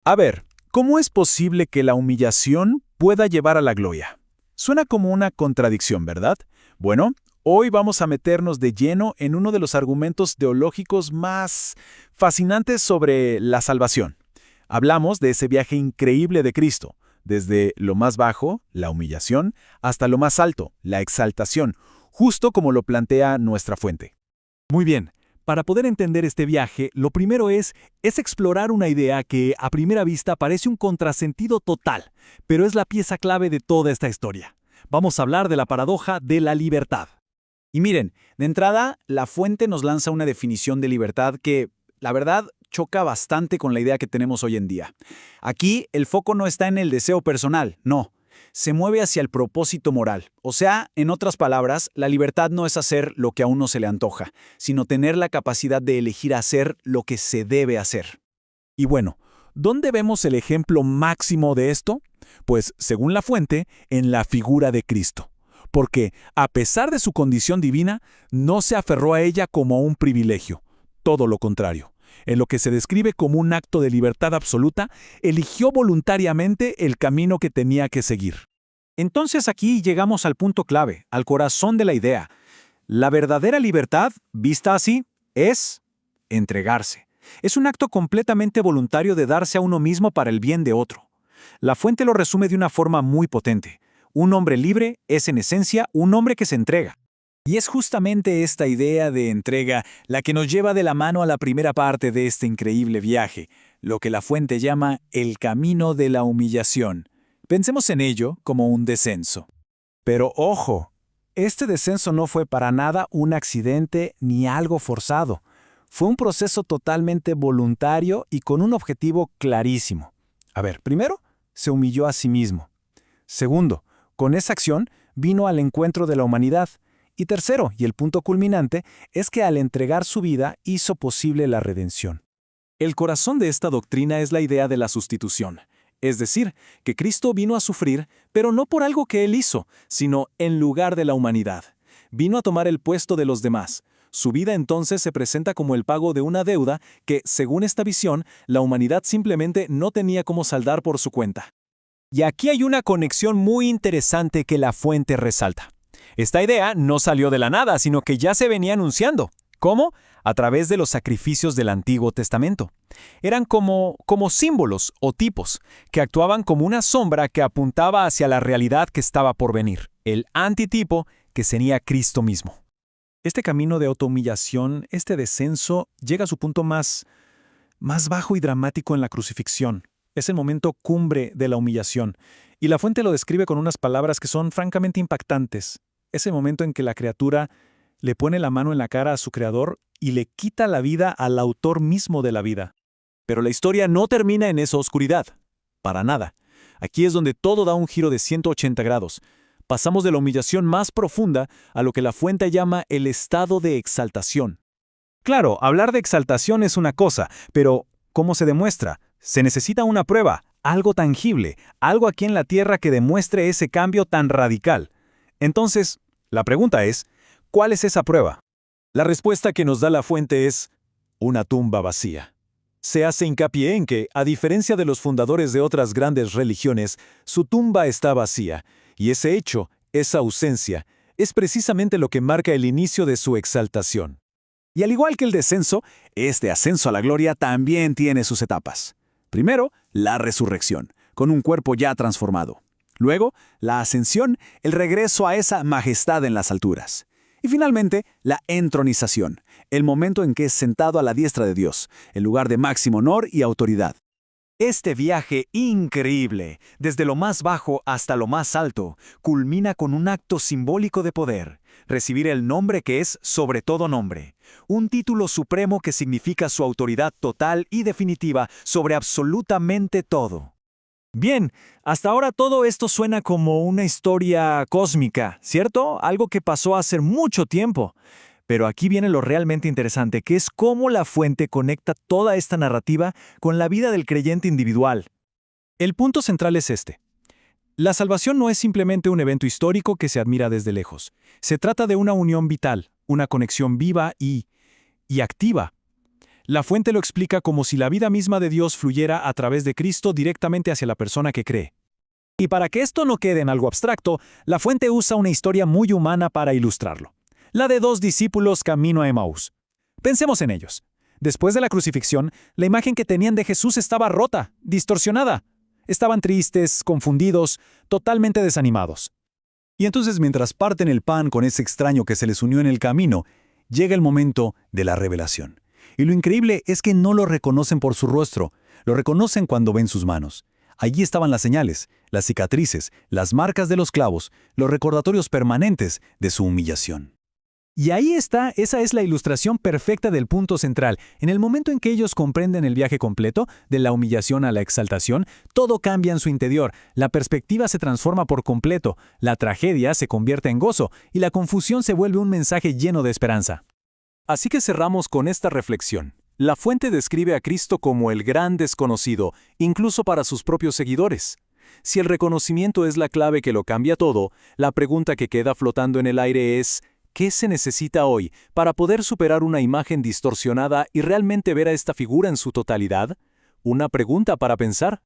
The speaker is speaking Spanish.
A ver, ¿cómo es posible que la humillación pueda llevar a la gloria? Suena como una contradicción, ¿verdad? Bueno, hoy vamos a meternos de lleno en uno de los argumentos teológicos más fascinantes sobre la salvación. Hablamos de ese viaje increíble de Cristo, desde lo más bajo, la humillación, hasta lo más alto, la exaltación, justo como lo plantea nuestra fuente. Muy bien. Para poder entender este viaje, lo primero es explorar una idea que a primera vista parece un contrasentido total, pero es la pieza clave de toda esta historia. Vamos a hablar de la paradoja de la libertad. Y miren, de entrada, la fuente nos lanza una definición de libertad que, la verdad, choca bastante con la idea que tenemos hoy en día. Aquí, el foco no está en el deseo personal, no. Se mueve hacia el propósito moral. O sea, en otras palabras, la libertad no es hacer lo que a uno se le antoja, sino tener la capacidad de elegir hacer lo que se debe hacer. Y bueno, ¿dónde vemos el ejemplo máximo de esto? Pues, según la fuente, en la figura de Cristo. Porque, a pesar de su condición divina, no se aferró a ella como a un privilegio. Todo lo contrario. En lo que se describe como un acto de libertad absoluta, eligió voluntariamente el camino que tenía que seguir. Entonces aquí llegamos al punto clave, al corazón de la idea. La verdadera libertad, vista así, es entregarse. Es un acto completamente voluntario de darse a uno mismo para el bien de otro. La fuente lo resume de una forma muy potente. Un hombre libre es en esencia un hombre que se entrega. Y es justamente esta idea de entrega la que nos lleva de la mano a la primera parte de este increíble viaje, lo que la fuente llama el camino de la humillación. Pensemos en ello como un descenso. Pero ojo, este descenso no fue para nada un accidente ni algo forzado. Fue un proceso totalmente voluntario y con un objetivo clarísimo. A ver, primero, se humilló a sí mismo. Segundo, con esa acción vino al encuentro de la humanidad. Y tercero, y el punto culminante, es que al entregar su vida hizo posible la redención. El corazón de esta doctrina es la idea de la sustitución. Es decir, que Cristo vino a sufrir, pero no por algo que Él hizo, sino en lugar de la humanidad. Vino a tomar el puesto de los demás. Su vida entonces se presenta como el pago de una deuda que, según esta visión, la humanidad simplemente no tenía cómo saldar por su cuenta. Y aquí hay una conexión muy interesante que la fuente resalta. Esta idea no salió de la nada, sino que ya se venía anunciando. ¿Cómo? A través de los sacrificios del Antiguo Testamento. Eran como símbolos o tipos, que actuaban como una sombra que apuntaba hacia la realidad que estaba por venir, el antitipo que sería Cristo mismo. Este camino de autohumillación, este descenso, llega a su punto más bajo y dramático en la crucifixión. Es el momento cumbre de la humillación, y la fuente lo describe con unas palabras que son francamente impactantes. Ese momento en que la criatura le pone la mano en la cara a su creador y le quita la vida al autor mismo de la vida. Pero la historia no termina en esa oscuridad. Para nada. Aquí es donde todo da un giro de 180 grados. Pasamos de la humillación más profunda a lo que la fuente llama el estado de exaltación. Claro, hablar de exaltación es una cosa, pero ¿cómo se demuestra? Se necesita una prueba, algo tangible, algo aquí en la tierra que demuestre ese cambio tan radical. Entonces, la pregunta es, ¿cuál es esa prueba? La respuesta que nos da la fuente es una tumba vacía. Se hace hincapié en que, a diferencia de los fundadores de otras grandes religiones, su tumba está vacía, y ese hecho, esa ausencia, es precisamente lo que marca el inicio de su exaltación. Y al igual que el descenso, este ascenso a la gloria también tiene sus etapas. Primero, la resurrección, con un cuerpo ya transformado. Luego, la ascensión, el regreso a esa majestad en las alturas. Y finalmente, la entronización, el momento en que es sentado a la diestra de Dios, el lugar de máximo honor y autoridad. Este viaje increíble, desde lo más bajo hasta lo más alto, culmina con un acto simbólico de poder, recibir el nombre que es sobre todo nombre, un título supremo que significa su autoridad total y definitiva sobre absolutamente todo. Bien, hasta ahora todo esto suena como una historia cósmica, ¿cierto? Algo que pasó hace mucho tiempo. Pero aquí viene lo realmente interesante, que es cómo la fuente conecta toda esta narrativa con la vida del creyente individual. El punto central es este. La salvación no es simplemente un evento histórico que se admira desde lejos. Se trata de una unión vital, una conexión viva y activa. La fuente lo explica como si la vida misma de Dios fluyera a través de Cristo directamente hacia la persona que cree. Y para que esto no quede en algo abstracto, la fuente usa una historia muy humana para ilustrarlo. La de 2 discípulos camino a Emaús. Pensemos en ellos. Después de la crucifixión, la imagen que tenían de Jesús estaba rota, distorsionada. Estaban tristes, confundidos, totalmente desanimados. Y entonces, mientras parten el pan con ese extraño que se les unió en el camino, llega el momento de la revelación. Y lo increíble es que no lo reconocen por su rostro, lo reconocen cuando ven sus manos. Allí estaban las señales, las cicatrices, las marcas de los clavos, los recordatorios permanentes de su humillación. Y ahí está, esa es la ilustración perfecta del punto central. En el momento en que ellos comprenden el viaje completo, de la humillación a la exaltación, todo cambia en su interior, la perspectiva se transforma por completo, la tragedia se convierte en gozo y la confusión se vuelve un mensaje lleno de esperanza. Así que cerramos con esta reflexión. La fuente describe a Cristo como el gran desconocido, incluso para sus propios seguidores. Si el reconocimiento es la clave que lo cambia todo, la pregunta que queda flotando en el aire es: ¿qué se necesita hoy para poder superar una imagen distorsionada y realmente ver a esta figura en su totalidad? Una pregunta para pensar.